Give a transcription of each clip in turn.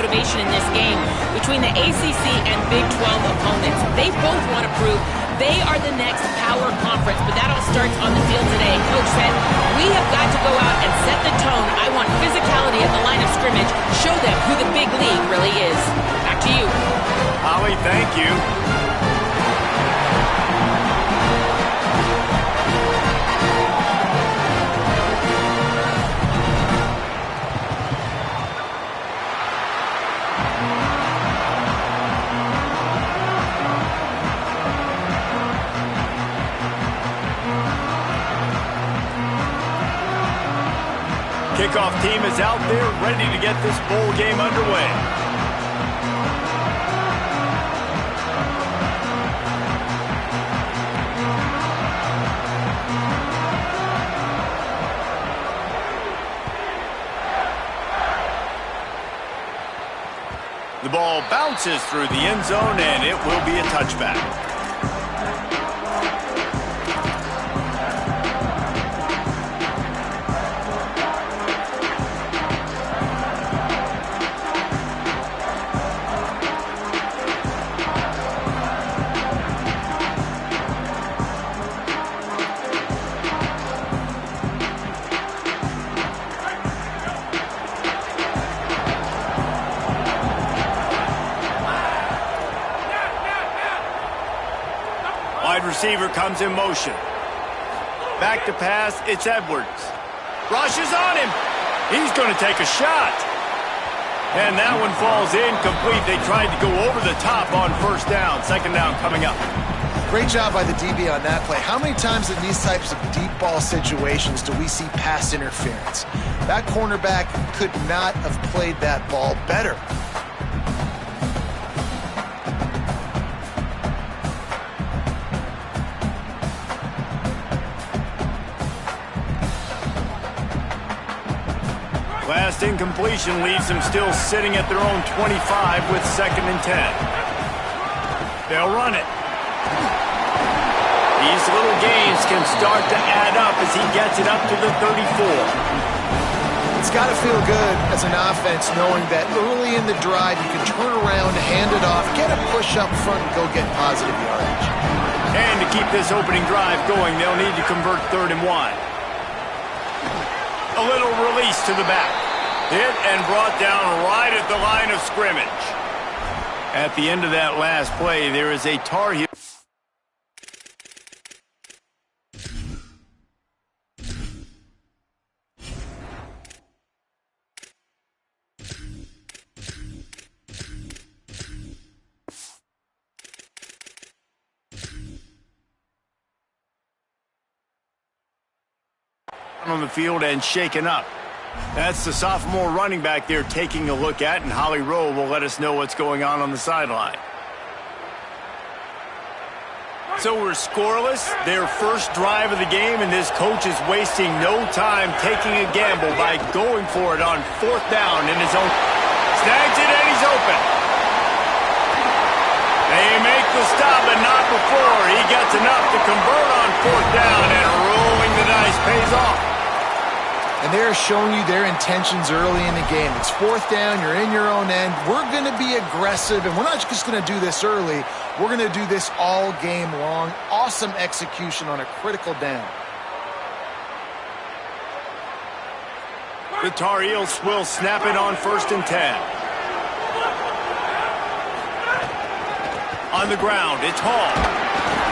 motivation in this game between the ACC and Big 12 opponents. They both want to prove they are the next power conference, but that all starts on the field today. Coach said, we have got to go out and set the tone. I want physicality at the line of scrimmage. Show them who the big league really is. Back to you. Holly, thank you. Kickoff team is out there ready to get this bowl game underway. The ball bounces through the end zone, and it will be a touchback. Wide receiver comes in motion. Back to pass, it's Edwards. Rushes on him. He's going to take a shot. And that one falls incomplete. They tried to go over the top on first down. Second down coming up. Great job by the DB on that play. How many times in these types of deep ball situations do we see pass interference? That cornerback could not have played that ball better. Last incompletion leaves them still sitting at their own 25 with 2nd and 10. They'll run it. These little gains can start to add up as he gets it up to the 34. It's got to feel good as an offense knowing that early in the drive you can turn around, hand it off, get a push up front, and go get positive yardage. And to keep this opening drive going, they'll need to convert 3rd and 1. A little release to the back. Hit and brought down right at the line of scrimmage. At the end of that last play, there is a Tar Heel. On the field and shaken up. That's the sophomore running back there taking a look at, and Holly Rowe will let us know what's going on the sideline. So we're scoreless, their first drive of the game, and this coach is wasting no time taking a gamble by going for it on 4th down in his own. Snags it and he's open. They make the stop, but not before. He gets enough to convert on 4th down, and rolling the dice pays off. And they're showing you their intentions early in the game. It's 4th down, you're in your own end. We're going to be aggressive, and we're not just going to do this early. We're going to do this all game long. Awesome execution on a critical down. The Tar Heels will snap it on 1st and 10. On the ground, it's Hall.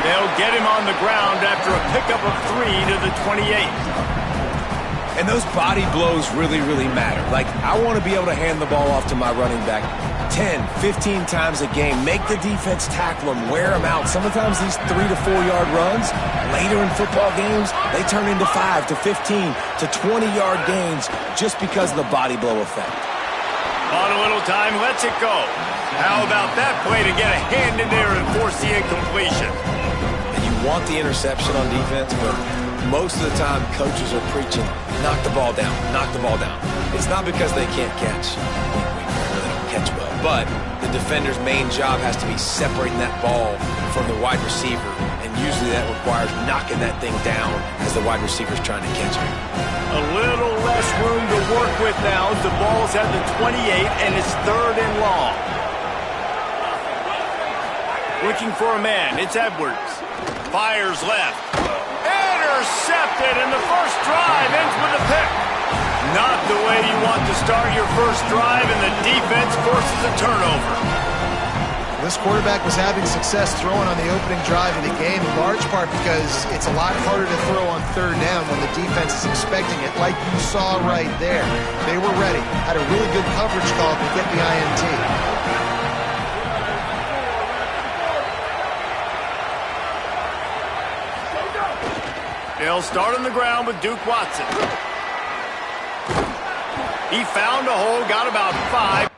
They'll get him on the ground after a pickup of 3 to the 28. And those body blows really, really matter. Like, I want to be able to hand the ball off to my running back 10, 15 times a game. Make the defense tackle them, wear them out. Sometimes these 3 to 4 yard runs, later in football games, they turn into 5 to 15 to 20 yard gains just because of the body blow effect. On a little time, lets it go. How about that play to get a hand in there and force the incompletion? And you want the interception on defense, but most of the time, coaches are preaching, knock the ball down, knock the ball down. It's not because they can't catch. We really don't catch well. But the defender's main job has to be separating that ball from the wide receiver, and usually that requires knocking that thing down as the wide receiver's trying to catch it. A little less room to work work with now as the ball's at the 28 and it's 3rd and long. Looking for a man, it's Edwards. Fires left. Intercepted, and the first drive ends with a pick. Not the way you want to start your first drive, and the defense forces a turnover. This quarterback was having success throwing on the opening drive of the game, in large part because it's a lot harder to throw on 3rd down when the defense is expecting it, like you saw right there. They were ready, had a really good coverage call to get the INT. They'll start on the ground with Duke Watson. He found a hole, got about 5.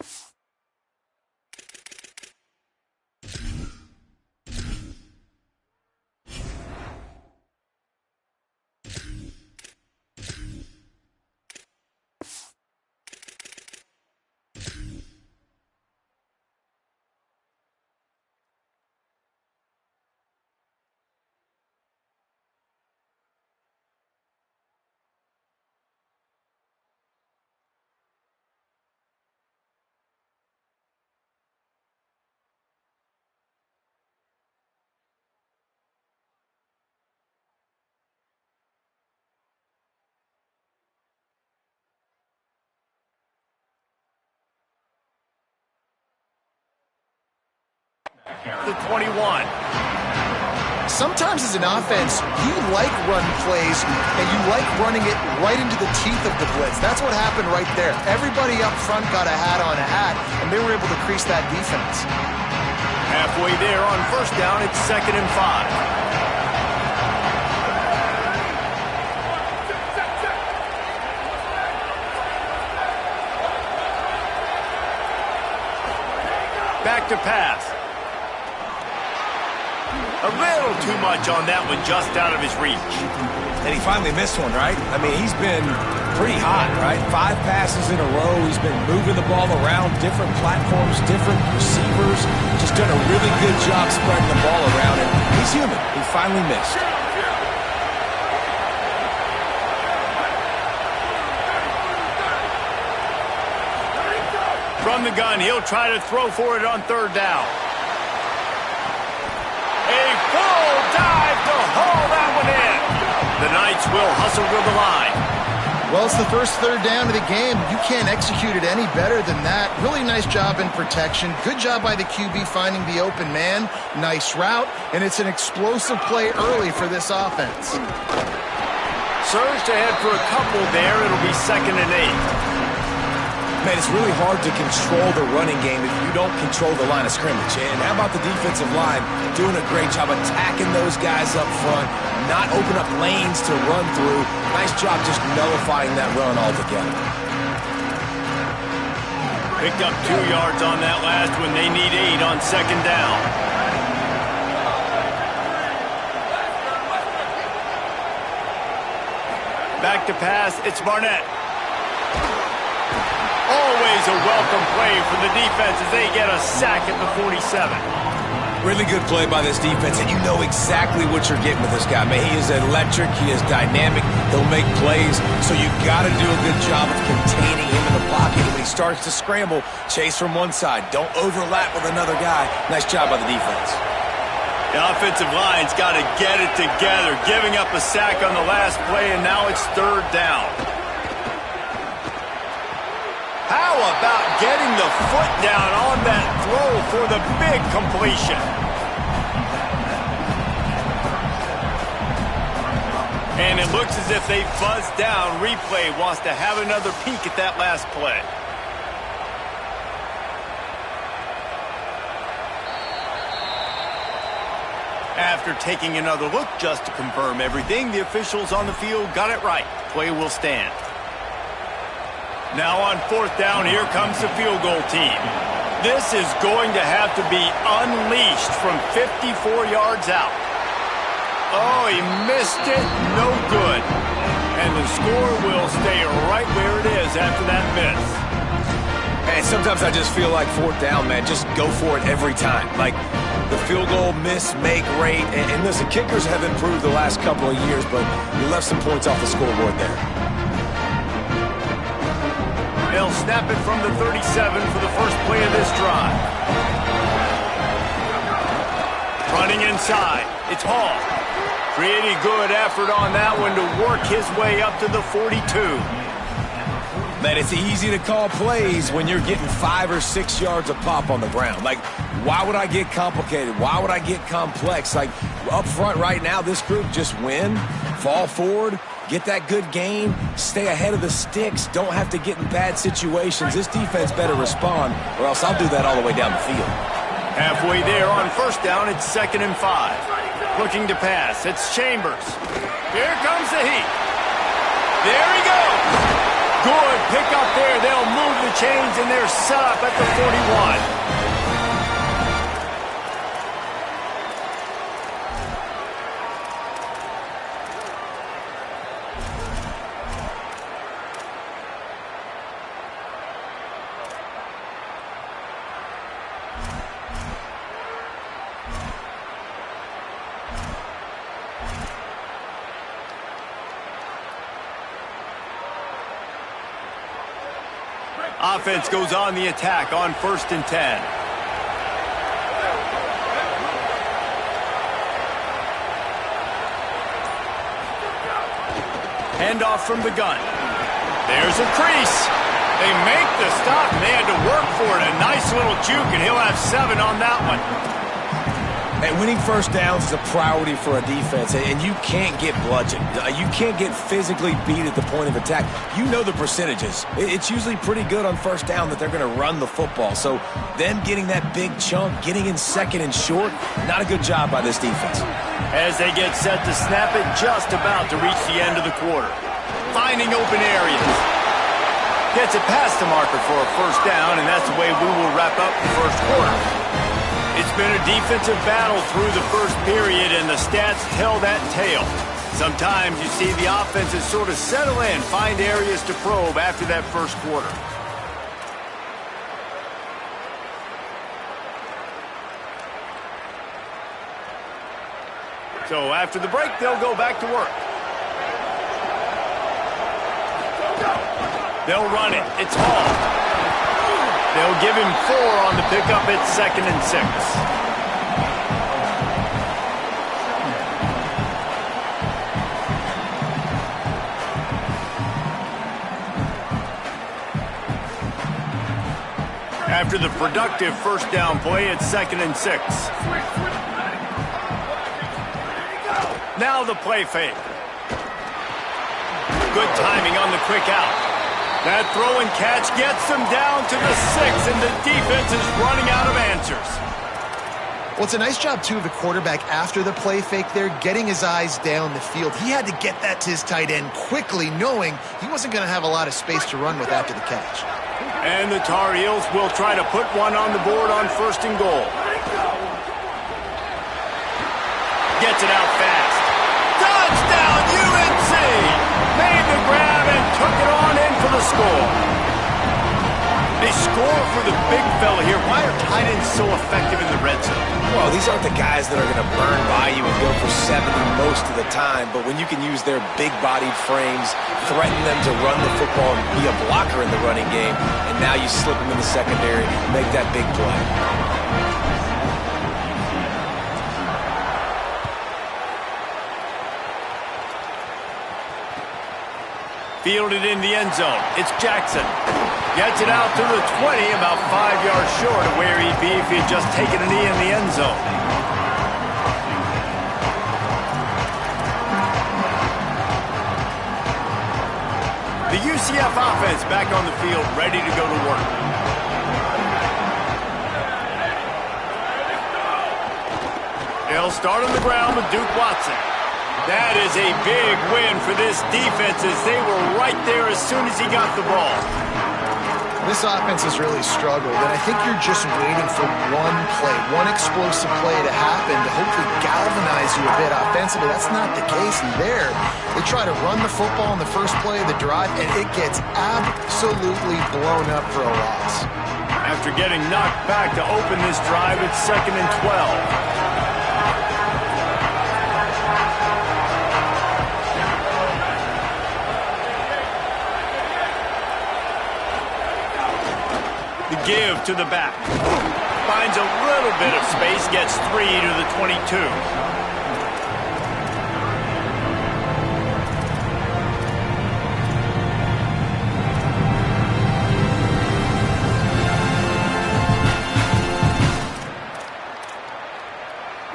The 21. Sometimes as an offense, you like run plays, and you like running it right into the teeth of the blitz. That's what happened right there. Everybody up front got a hat on a hat, and they were able to crease that defense. Halfway there on 1st down, it's 2nd and 5. Back to pass. A little too much on that one, just out of his reach. And he finally missed one, right? I mean, he's been pretty hot, right? 5 passes in a row. He's been moving the ball around different platforms, different receivers. Just done a really good job spreading the ball around, and he's human. He finally missed. From the gun, he'll try to throw for it on 3rd down. A full dive to haul that one in. The Knights will hustle to the line. Well, it's the first 3rd down of the game. You can't execute it any better than that. Really nice job in protection. Good job by the QB finding the open man. Nice route, and it's an explosive play early for this offense. Surged ahead for a couple there. It'll be 2nd and 8. Man, it's really hard to control the running game if you don't control the line of scrimmage. And how about the defensive line doing a great job attacking those guys up front, not open up lanes to run through. Nice job just nullifying that run altogether. Picked up 2 yards on that last one. They need 8 on 2nd down. Back to pass, it's Barnett. Always a welcome play for the defense as they get a sack at the 47. Really good play by this defense, and you know exactly what you're getting with this guy. Man, he is electric, he is dynamic, he'll make plays, so you got to do a good job of containing him in the pocket. And when he starts to scramble, chase from one side. Don't overlap with another guy. Nice job by the defense. The offensive line's got to get it together, giving up a sack on the last play, and now it's 3rd down. How about getting the foot down on that throw for the big completion? And it looks as if they buzzed down. Replay wants to have another peek at that last play. After taking another look just to confirm everything, the officials on the field got it right. Play will stand. Now on 4th down, here comes the field goal team. This is going to have to be unleashed from 54 yards out. Oh, he missed it. No good. And the score will stay right where it is after that miss. And sometimes I just feel like 4th down, man, just go for it every time. Like the field goal miss, make rate. And listen, kickers have improved the last couple of years, but we left some points off the scoreboard there. They'll snap it from the 37 for the first play of this drive. Running inside, it's Hall. Pretty good effort on that one to work his way up to the 42. Man, it's easy to call plays when you're getting 5 or 6 yards of pop on the ground. Like, why would I get complicated? Why would I get complex? Like, up front right now, this group just win, fall forward, get that good gain, stay ahead of the sticks, don't have to get in bad situations. This defense better respond, or else I'll do that all the way down the field. Halfway there on first down, it's 2nd and 5. Looking to pass, it's Chambers. Here comes the heat. There he goes. Good pick up there. They'll move the chains, and they're set up at the 41. Offense goes on the attack on 1st and 10. Handoff from the gun. There's a crease. They make the stop, and they had to work for it. A nice little juke, and he'll have 7 on that one. And winning first downs is a priority for a defense, and you can't get bludgeoned. You can't get physically beat at the point of attack. You know the percentages. It's usually pretty good on first down that they're going to run the football. So them getting that big chunk, getting in 2nd and short, not a good job by this defense. As they get set to snap it, just about to reach the end of the quarter. Finding open areas. Gets it past the marker for a first down, and that's the way we will wrap up the first quarter. It's been a defensive battle through the first period, and the stats tell that tale. Sometimes you see the offenses sort of settle in, find areas to probe after that first quarter. So after the break, they'll go back to work. They'll run it. It's Hall. They'll give him 4 on the pickup. It's 2nd and 6. After the productive first down play, it's 2nd and 6. Now the play fake. Good timing on the quick out. That throw and catch gets them down to the 6, and the defense is running out of answers. Well, it's a nice job, too, of the quarterback after the play fake there, getting his eyes down the field. He had to get that to his tight end quickly, knowing he wasn't going to have a lot of space to run with after the catch. And the Tar Heels will try to put one on the board on 1st and goal. Gets it out fast. Touchdown, UNC! Made the grab and took it on in for the score. They score for the big fella here. Why are tight ends so effective in the red zone? Well, these aren't the guys that are going to burn by you and go for 70 most of the time, but when you can use their big-bodied frames, threaten them to run the football and be a blocker in the running game, and now you slip them in the secondary, make that big play. Fielded in the end zone. It's Jackson. Gets it out to the 20, about 5 yards short of where he'd be if he'd just taken a knee in the end zone. The UCF offense back on the field, ready to go to work. They'll start on the ground with Duke Watson. That is a big win for this defense as they were right there as soon as he got the ball. This offense has really struggled, and I think you're just waiting for one play, one explosive play to happen to hopefully galvanize you a bit offensively. That's not the case, and there, they try to run the football in the first play of the drive, and it gets absolutely blown up for a loss. After getting knocked back to open this drive, it's 2nd and 12. The give to the back. Finds a little bit of space, gets 3 to the 22.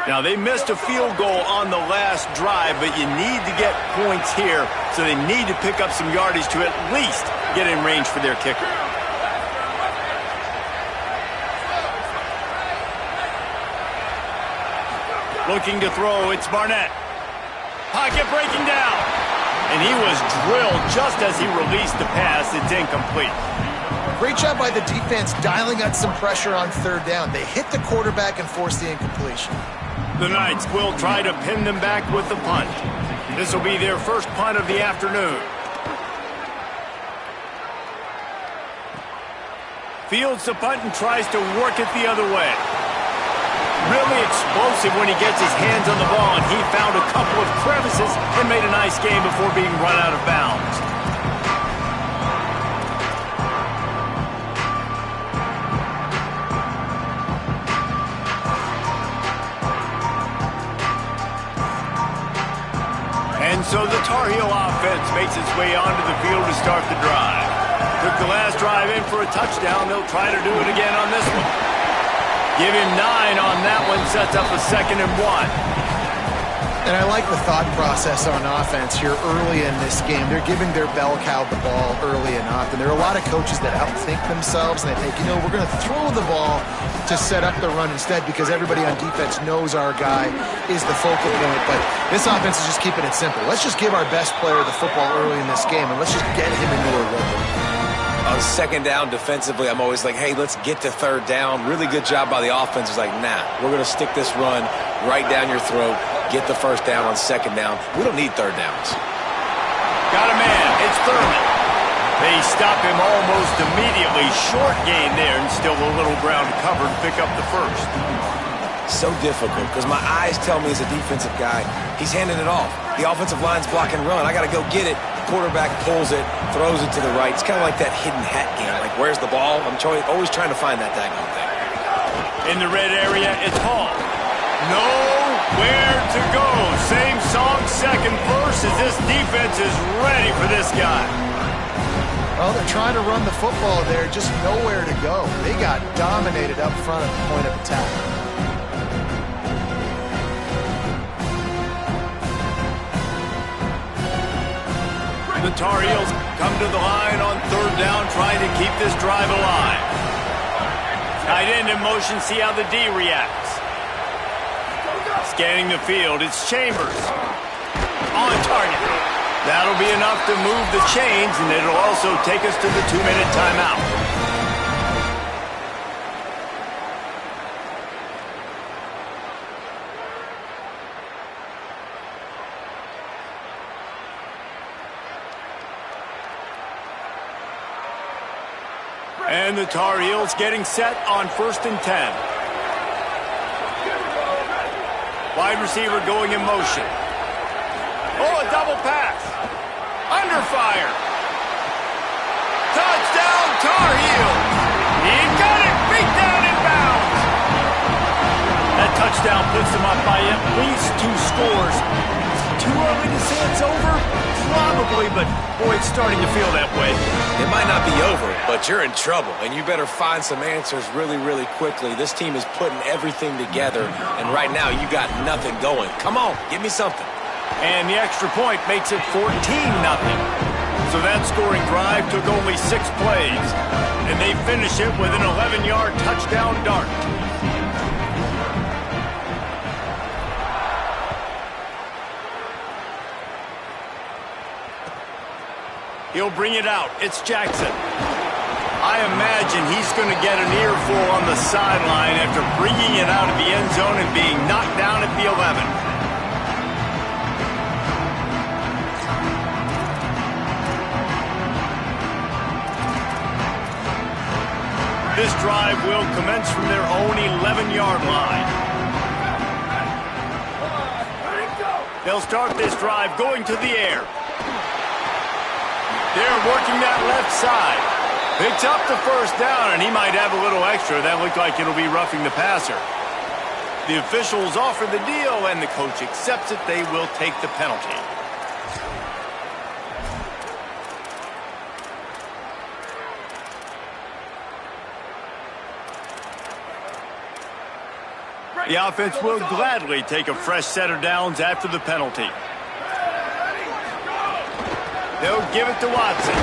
Now, they missed a field goal on the last drive, but you need to get points here, so they need to pick up some yardage to at least get in range for their kicker. Looking to throw, it's Barnett. Pocket breaking down. And he was drilled just as he released the pass. It's incomplete. Great job by the defense dialing out some pressure on third down. They hit the quarterback and forced the incompletion. The Knights will try to pin them back with the punt. This will be their first punt of the afternoon. Fields the punt and tries to work it the other way. Really explosive when he gets his hands on the ball, and he found a couple of crevices and made a nice game before being run out of bounds. And so the Tar Heel offense makes its way onto the field to start the drive. Took the last drive in for a touchdown. They'll try to do it again on this one. Give him 9 on that one, sets up a 2nd and 1. And I like the thought process on offense here early in this game. They're giving their bell cow the ball early and often. There are a lot of coaches that outthink themselves, and they think, you know, we're going to throw the ball to set up the run instead because everybody on defense knows our guy is the focal point. But this offense is just keeping it simple. Let's just give our best player the football early in this game, and let's just get him into a rhythm. On 2nd down defensively, I'm always like, hey, let's get to 3rd down. Really good job by the offense. It's like, nah, we're going to stick this run right down your throat, get the 1st down on 2nd down. We don't need 3rd downs. Got a man. It's Thurman. They stop him almost immediately. Short gain there, and still a little ground to cover to pick up the 1st. So difficult because my eyes tell me as a defensive guy, he's handing it off. The offensive line's blocking run. I got to go get it. Quarterback pulls it, throws it to the right. It's kind of like that hidden hat game. Like, where's the ball? I'm always trying to find that daggone thing. In the red area, it's Hall. Nowhere to go. Same song, 2nd verse, as this defense is ready for this guy. Well, they're trying to run the football there, just nowhere to go. They got dominated up front at the point of attack. The Tar Heels come to the line on 3rd down, trying to keep this drive alive. Tight end in motion, see how the D reacts. Scanning the field, it's Chambers. On target. That'll be enough to move the chains, and it'll also take us to the 2-minute timeout. And the Tar Heels getting set on 1st and 10. Wide receiver going in motion. Oh, a double pass. Under fire. Touchdown, Tar Heels. He got it. Beat down in bounds. That touchdown puts them up by at least 2 scores. Too early to say it's over? Probably, but boy, it's starting to feel that way. It might not be over, but you're in trouble, and you better find some answers really, really quickly. This team is putting everything together, and right now you got nothing going. Come on, give me something. And the extra point makes it 14-0. So that scoring drive took only 6 plays, and they finish it with an 11-yard touchdown dart. He'll bring it out. It's Jackson. I imagine he's going to get an earful on the sideline after bringing it out of the end zone and being knocked down at the 11. This drive will commence from their own 11-yard line. They'll start this drive going to the air. They're working that left side. Picks up the first down, and he might have a little extra. That looked like it'll be roughing the passer. The officials offer the deal, and the coach accepts it. They will take the penalty. The offense will gladly take a fresh set of downs after the penalty. They'll give it to Watson.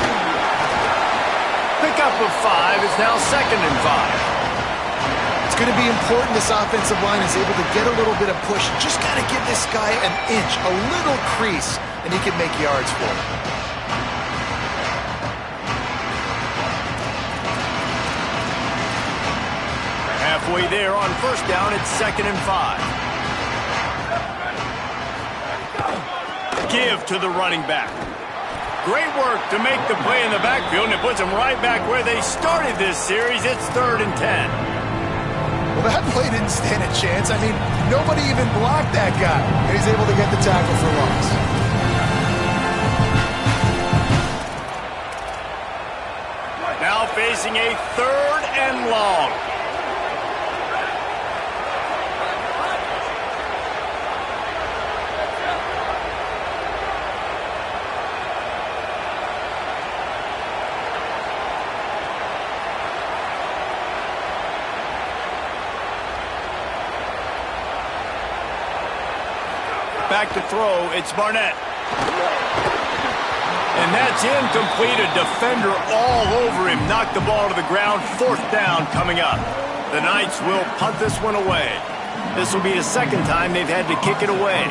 Pickup of 5 is now 2nd and 5. It's going to be important this offensive line is able to get a little bit of push. Just got to give this guy an inch, a little crease, and he can make yards for it. Halfway there on first down, it's 2nd and 5. Give to the running back. Great work to make the play in the backfield, and it puts them right back where they started this series. It's 3rd and 10. Well, that play didn't stand a chance. I mean, nobody even blocked that guy. And he's able to get the tackle for loss. Now facing a 3rd and long. Back to throw, it's Barnett. And that's incomplete. A defender all over him. Knocked the ball to the ground. 4th down coming up. The Knights will punt this one away. This will be the 2nd time they've had to kick it away.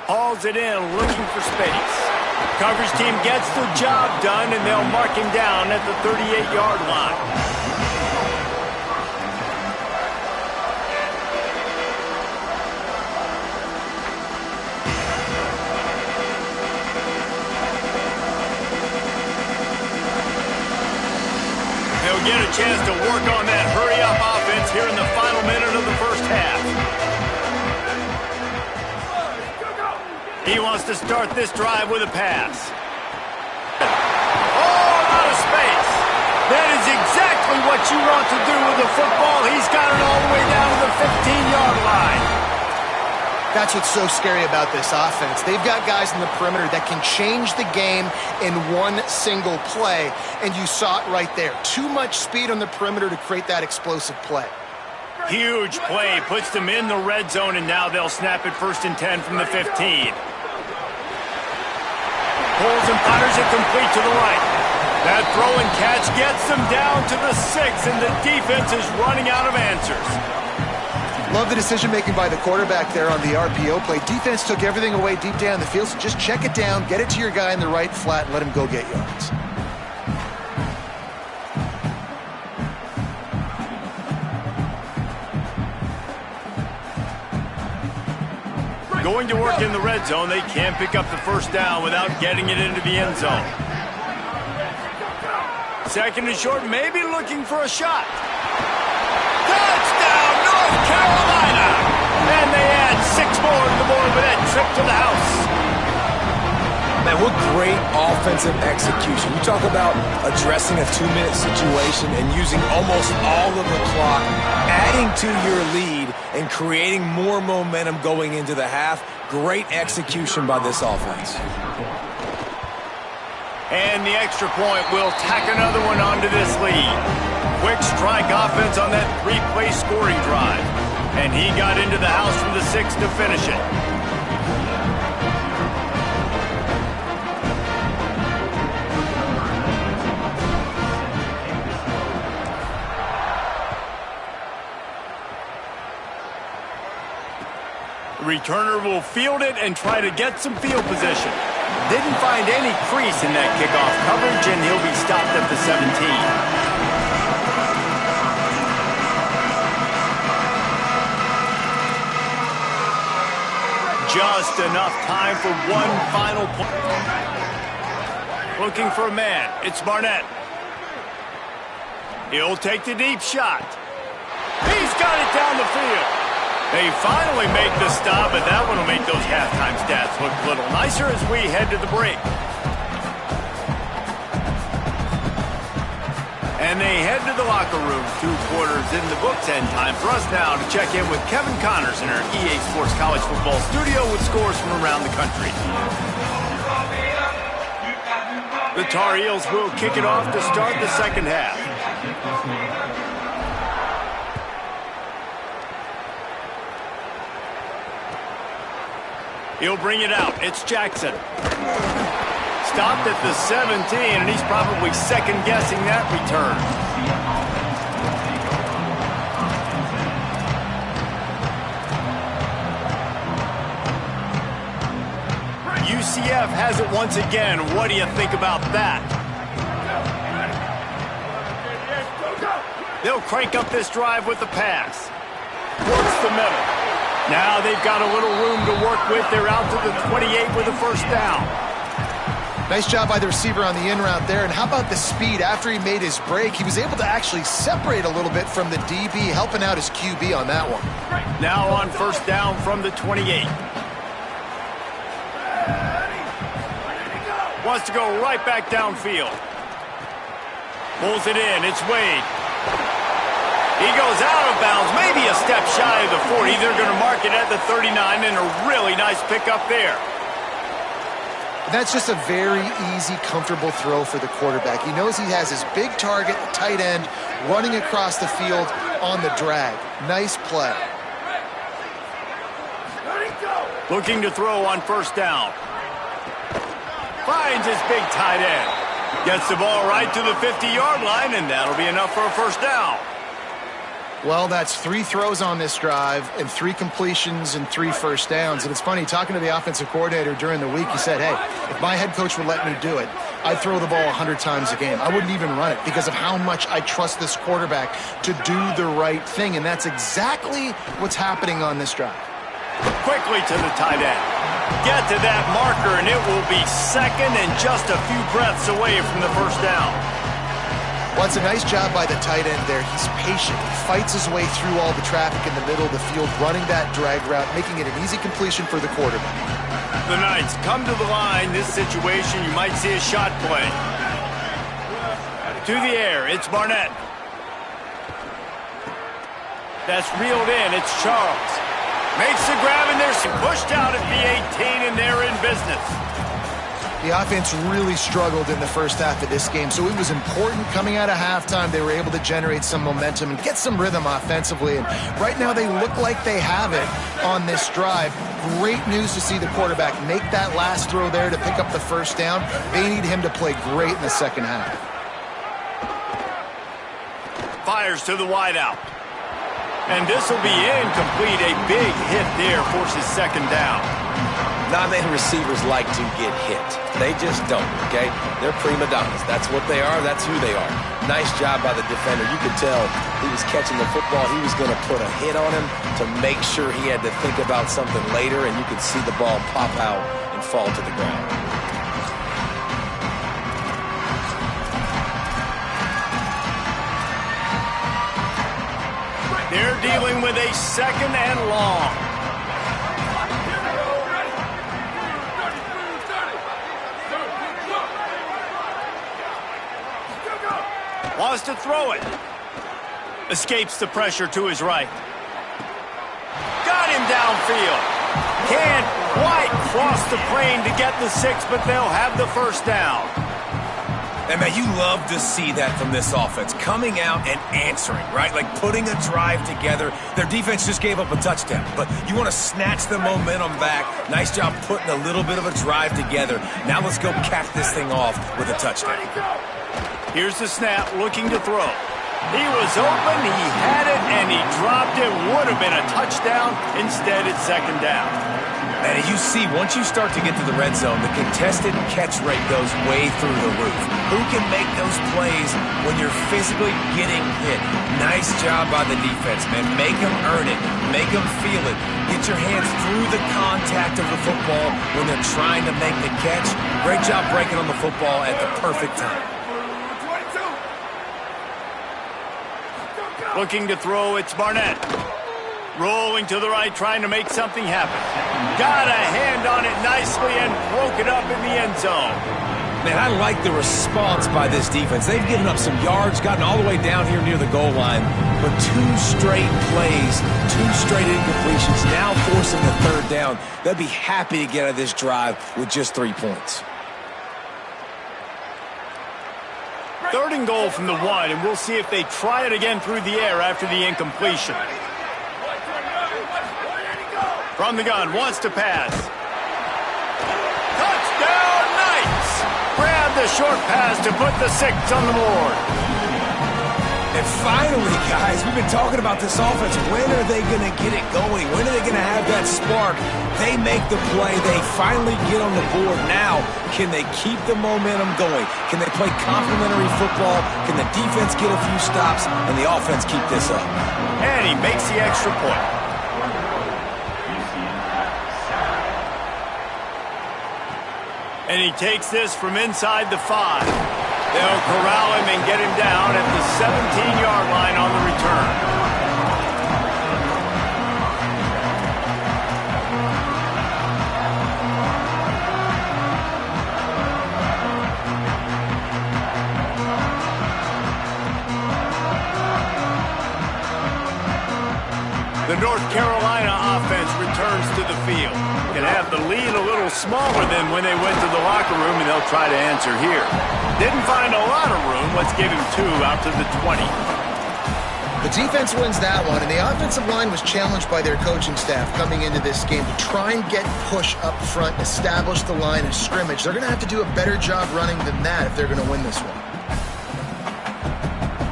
Hauls it in, looking for space. Coverage team gets the job done, and they'll mark him down at the 38-yard line. Get a chance to work on that hurry-up offense here in the final minute of the first half. He wants to start this drive with a pass. Oh, out of space. That is exactly what you want to do with the football. He's got it all the way down to the 15-yard line. That's what's so scary about this offense. They've got guys in the perimeter that can change the game in one single play, and you saw it right there. Too much speed on the perimeter to create that explosive play. Huge play, puts them in the red zone, and now they'll snap it 1st and 10 from the 15. Pulls and fires it complete to the right. That throw and catch gets them down to the 6, and the defense is running out of answers. Love the decision-making by the quarterback there on the RPO play. Defense took everything away deep down the field, so just check it down, get it to your guy in the right flat, and let him go get yards. Going to work in the red zone, they can't pick up the first down without getting it into the end zone. 2nd and short, maybe looking for a shot. Touchdown, North Carolina! And they add 6 more to the board with that trip to the house. Man, what great offensive execution. You talk about addressing a 2-minute situation and using almost all of the clock, adding to your lead and creating more momentum going into the half. Great execution by this offense. And the extra point will tack another one onto this lead. Quick strike offense on that 3-play scoring drive. And he got into the house from the 6 to finish it. The returner will field it and try to get some field position. Didn't find any crease in that kickoff coverage, and he'll be stopped at the 17. Just enough time for one final point. Looking for a man. It's Barnett. He'll take the deep shot. He's got it down the field. They finally make the stop, but that one will make those halftime stats look a little nicer as we head to the break. And they head to the locker room. 2 quarters in the books, and time for us now to check in with Kevin Connors in our EA Sports College Football studio with scores from around the country. The Tar Heels will kick it off to start the second half. He'll bring it out. It's Jackson. Stopped at the 17, and he's probably second-guessing that return. UCF has it once again. What do you think about that? They'll crank up this drive with the pass. Works the middle. Now they've got a little room to work with. They're out to the 28 with a first down. Nice job by the receiver on the in route there. And how about the speed? After he made his break, he was able to actually separate a little bit from the DB, helping out his QB on that one. Now on first down from the 28. Wants to go right back downfield. Pulls it in. It's Wade. He goes out of bounds, maybe a step shy of the 40. They're going to mark it at the 39, and a really nice pickup there. That's just a very easy, comfortable throw for the quarterback. He knows he has his big target, tight end, running across the field on the drag. Nice play. Looking to throw on first down. Finds his big tight end. Gets the ball right to the 50-yard line, and that'll be enough for a first down. Well, that's 3 throws on this drive and 3 completions and 3 first downs. And it's funny, talking to the offensive coordinator during the week, he said, hey, if my head coach would let me do it, I'd throw the ball 100 times a game. I wouldn't even run it because of how much I trust this quarterback to do the right thing. And that's exactly what's happening on this drive. Quickly to the tight end. Get to that marker, and it will be second and just a few breaths away from the first down. Well, it's a nice job by the tight end there. He's patient. He fights his way through all the traffic in the middle of the field, running that drag route, making it an easy completion for the quarterback. The Knights come to the line. This situation, you might see a shot play. To the air, it's Barnett. That's reeled in. It's Charles. Makes the grab, and there's pushed out at the 18, and they're in business. The offense really struggled in the first half of this game, so it was important coming out of halftime. They were able to generate some momentum and get some rhythm offensively, and right now they look like they have it on this drive. Great news to see the quarterback make that last throw there to pick up the first down. They need him to play great in the second half. Fires to the wideout. And this will be incomplete. A big hit there forces second down. Not many receivers like to get hit. They just don't, okay? They're prima donnas. That's what they are. That's who they are. Nice job by the defender. You could tell he was catching the football. He was going to put a hit on him to make sure he had to think about something later, and you could see the ball pop out and fall to the ground. They're dealing with a second and long. Wants to throw it. Escapes the pressure to his right. Got him downfield. Can't quite cross the plane to get the 6, but they'll have the first down. And, man, you love to see that from this offense, coming out and answering, right? Like putting a drive together. Their defense just gave up a touchdown, but you want to snatch the momentum back. Nice job putting a little bit of a drive together. Now let's go cap this thing off with a touchdown. Here's the snap, looking to throw. He was open, he had it, and he dropped it. Would have been a touchdown. Instead, it's second down. And you see, once you start to get to the red zone, the contested catch rate goes way through the roof. Who can make those plays when you're physically getting hit? Nice job by the defense, man. Make them earn it. Make them feel it. Get your hands through the contact of the football when they're trying to make the catch. Great job breaking on the football at the perfect time. Looking to throw, it's Barnett. Rolling to the right, trying to make something happen. Got a hand on it nicely and broke it up in the end zone. Man, I like the response by this defense. They've given up some yards, gotten all the way down here near the goal line, but 2 straight plays, 2 straight incompletions, now forcing the 3rd down. They'll be happy to get out of this drive with just 3 points. 3rd and goal from the 1, and we'll see if they try it again through the air after the incompletion. From the gun, wants to pass. Touchdown, Knights! Grab the short pass to put the 6 on the board. And finally, guys, we've been talking about this offense. When are they going to get it going? When are they going to have that spark? They make the play. They finally get on the board. Now, can they keep the momentum going? Can they play complementary football? Can the defense get a few stops and the offense keep this up? And he makes the extra point. And he takes this from inside the 5. They'll corral him and get him down at the 17-yard line on the return. The North Carolina offense returns to the field. Can have the lead a little smaller than when they went to the locker room, and they'll try to answer here. Didn't find a lot of room. Let's give him 2 out to the 20. The defense wins that one, and the offensive line was challenged by their coaching staff coming into this game to try and get push up front, establish the line of scrimmage. They're going to have to do a better job running than that if they're going to win this one.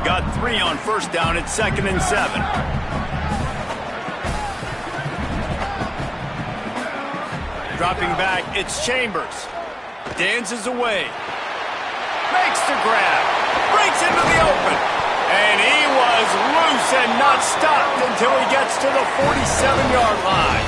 Got 3 on 1st down at 2nd and 7. Dropping back, it's Chambers. Dances away. Makes the grab. Breaks into the open. And he was loose and not stopped until he gets to the 47-yard line.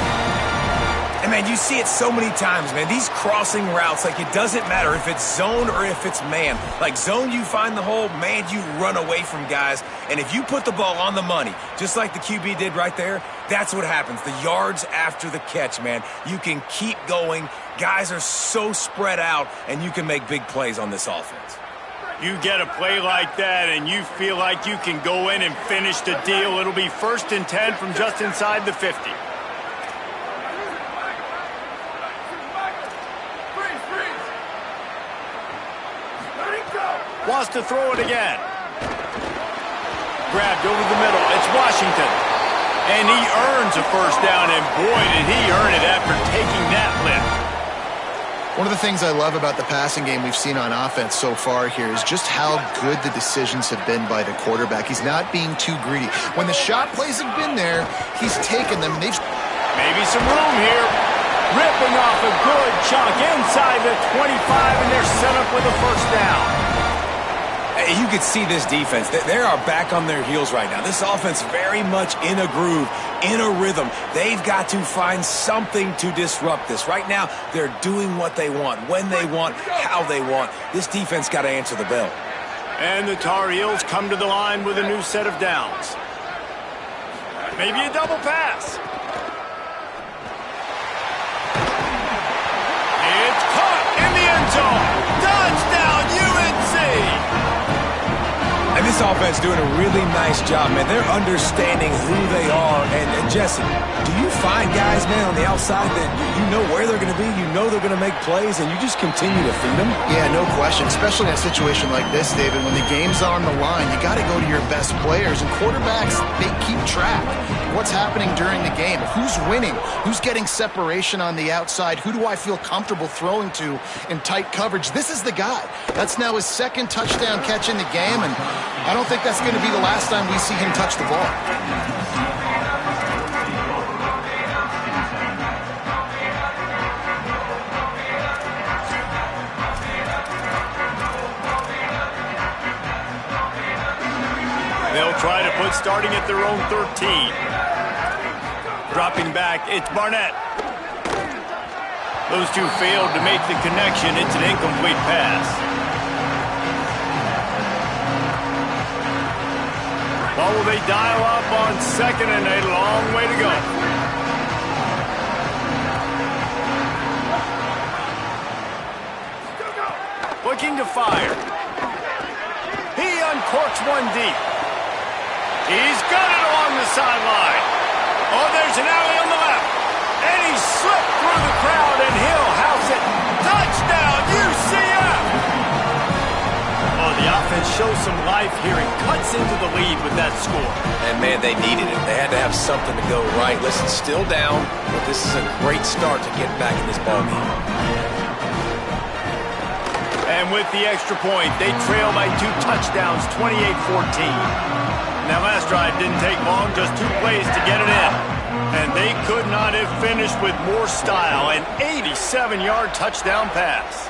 And, man, you see it so many times, man. These crossing routes, like, it doesn't matter if it's zone or if it's man. Like, zone, you find the hole. Man, you run away from guys. And if you put the ball on the money, just like the QB did right there, that's what happens. The yards after the catch, man. You can keep going. Guys are so spread out, and you can make big plays on this offense. You get a play like that, and you feel like you can go in and finish the deal. It'll be 1st and 10 from just inside the 50. Wants to throw it again. Grabbed over the middle. It's Washington. And he earns a 1st down, and boy, did he earn it after taking that lift. One of the things I love about the passing game we've seen on offense so far here is just how good the decisions have been by the quarterback. He's not being too greedy. When the shot plays have been there, he's taken them. Maybe some room here. Ripping off a good chunk inside the 25, and they're set up with a 1st down. You can see this defense. They are back on their heels right now. This offense very much in a groove, in a rhythm. They've got to find something to disrupt this. Right now, they're doing what they want, when they want, how they want. This defense got to answer the bell. And the Tar Heels come to the line with a new set of downs. Maybe a double pass. It's caught in the end zone. Touchdown, UNC! And this offense doing a really nice job, man. They're understanding who they are. And Jesse, do you find guys, man, on the outside that you know where they're going to be, you know they're going to make plays, and you just continue to feed them? Yeah, no question, especially in a situation like this, David. When the game's on the line, you got to go to your best players. And quarterbacks, they keep track of what's happening during the game. Who's winning? Who's getting separation on the outside? Who do I feel comfortable throwing to in tight coverage? This is the guy. That's now his 2nd touchdown catch in the game, and I don't think that's going to be the last time we see him touch the ball. They'll try to put starting at their own 13. Dropping back, it's Barnett. Those two failed to make the connection. It's an incomplete pass. What will they dial up on second and a long way to go? Looking to fire. He uncorks one deep. He's got it along the sideline. Oh, there's an alley on the left. And he slipped through the crowd, and he'll house it. Touchdown, UCF! Oh, the offense shows some life here and cuts into the lead with that score. And, man, they needed it. They had to have something to go right. Listen, still down, but this is a great start to get back in this ballgame. And with the extra point, they trail by 2 touchdowns, 28-14. That last drive didn't take long, just 2 plays to get it in. And they could not have finished with more style. An 87-yard touchdown pass.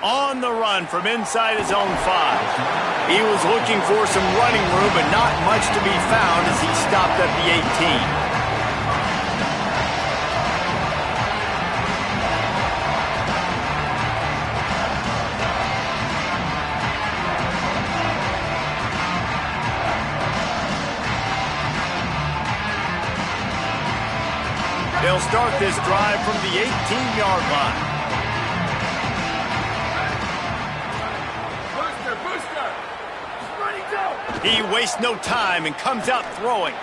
On the run from inside his own 5. He was looking for some running room, but not much to be found as he stopped at the 18. They'll start this drive from the 18-yard line. He wastes no time and comes out throwing.